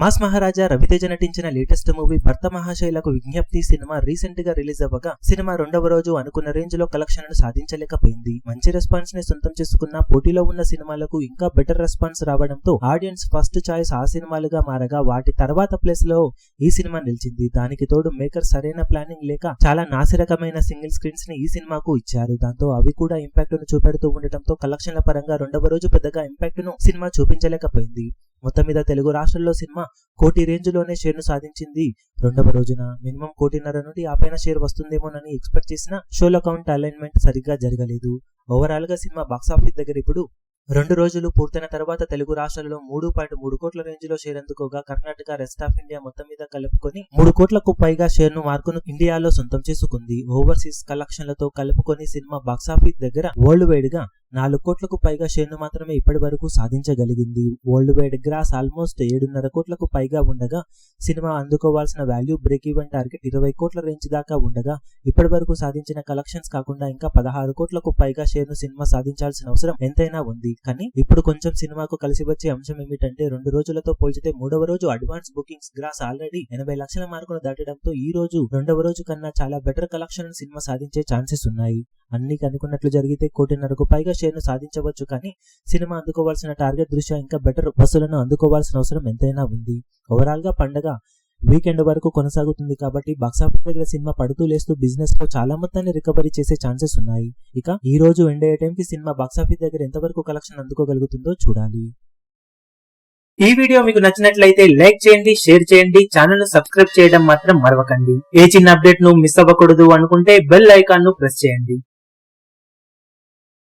Mass మహారాజా రవితేజ నటించిన latest movie భర్త మహాశైలకు విజ్ఞప్తి సినిమా రీసెంట్ గా రిలీజ్ అవ్వగా సినిమా రెండవ రోజు అనుకున్న రేంజ్ లో కలెక్షన్లను సాధించలేకపోయింది. మంచి రెస్పాన్స్ ని సొంతం చేసుకున్న పోటీలో ఉన్న సినిమాలకు ఇంకా బెటర్ రెస్పాన్స్ రావడంతో ఆడియన్స్ ఫస్ట్ చాయిస్ ఆ సినిమాలుగా మారగా వాటి తర్వాత ప్లేస్ లో ఈ సినిమా నిలిచింది. దానికి తోడు మేకర్ సరైన ప్లానింగ్ లేక చాలా నాసిరకమైన సింగిల్ స్క్రీన్స్ ని ఈ సినిమాకు ఇచ్చారు. దాంతో అవి కూడా ఇంపాక్ట్ ను చూపెడుతూ ఉండటంతో కలెక్షన్ల పరంగా రెండవ రోజు పెద్దగా ఇంపాక్ట్ ను సినిమా చూపించలేకపోయింది. మొత్తం మీద తెలుగు రాష్ట్రాల్లో సినిమా కోటి రేంజ్ లోనే షేర్ ను సాధించింది. రెండవ రోజున మినిమం 1.5 నుండి ఆ పైన షేర్ వస్తుందేమోనని ఎక్స్పెక్ట్ చేసిన షోల కౌంట్ అలైన్మెంట్ సరిగ్గా జరగలేదు. ఓవరాల్ గా సినిమా బాక్సాఫీస్ దగ్గర ఇప్పుడు 2 రోజులు పూర్తయిన తర్వాత తెలుగు రాష్ట్రాలలో 3.3 కోట్ల రేంజ్ లో షేర్ అందుకోగా కర్ణాటక, రెస్ట్ ఆఫ్ ఇండియా మొత్తం మీద కలుపుకొని 3 కోట్లకు పైగా షేర్ ను మార్కును ఇండియాలో సొంతం చేసుకుంది. ఓవర్సీస్ కలెక్షన్లతో కలుపుకొని సినిమా బాక్సాఫీస్ దగ్గర వరల్డ్ వైడ్ గా 4 కోట్లకు పైగా షేర్ ను మాత్రమే ఇప్పటి వరకు సాధించగలిగింది. వరల్డ్ వైడ్ గ్రాస్ ఆల్మోస్ట్ 7.5 కోట్లకు పైగా ఉండగా సినిమా అందుకోవాల్సిన వాల్యూ బ్రేక్ ఈవెన్ టార్గెట్ 20 కోట్ల రేంజ్ దాకా ఉండగా ఇప్పటి వరకు సాధించిన కలెక్షన్స్ కాకుండా ఇంకా 16 కోట్లకు పైగా షేర్ ను సినిమా సాధించాల్సిన అవసరం ఎంతైనా ఉంది. కానీ ఇప్పుడు కొంచెం సినిమాకు కలిసి వచ్చే అంశం ఏమిటంటే 2 రోజులతో పోల్చితే మూడవ రోజు అడ్వాన్స్ బుకింగ్స్ గ్రాస్ ఆల్రెడీ 80 లక్షల మార్కును దాటడంతో ఈ రోజు రెండవ రోజు కన్నా చాలా బెటర్ కలెక్షన్ సినిమా సాధించే ఛాన్సెస్ ఉన్నాయి. అన్ని అనుకున్నట్లు జరిగితే 1.5 పైగా షేర్ ను సాధించవచ్చు. కానీ సినిమా అందుకోవాల్సిన టార్గెట్ దృష్ట్యా ఇంకా బెటర్ వసూలను అందుకోవాల్సిన అవసరం ఎంతైనా ఉంది. ఓవరాల్ గా పండగ వీకెండ్ వరకు కొనసాగుతుంది కాబట్టి బాక్సాఫీస్ దగ్గర సినిమా పడుతూ లేస్తూ బిజినెస్ లో చాలా మొత్తాన్ని రికవరీ చేసే ఛాన్సెస్ ఉన్నాయి. ఇక ఈ రోజు ఎండ్ అయ్యే టైంకి సినిమా బాక్సాఫీస్ దగ్గర ఎంతవరకు కలెక్షన్ అందుకోగలుగుతుందో చూడాలి. ఈ వీడియో మీకు నచ్చినట్లయితే లైక్ చేయండి, షేర్ చేయండి, ఛానల్ ను సబ్స్క్రైబ్ చేయడం మాత్రం మరవకండి. ఏ చిన్న అప్డేట్ ను మిస్ అవ్వకూడదు అనుకుంటే బెల్ ఐకాన్ ను ప్రెస్ చేయండి.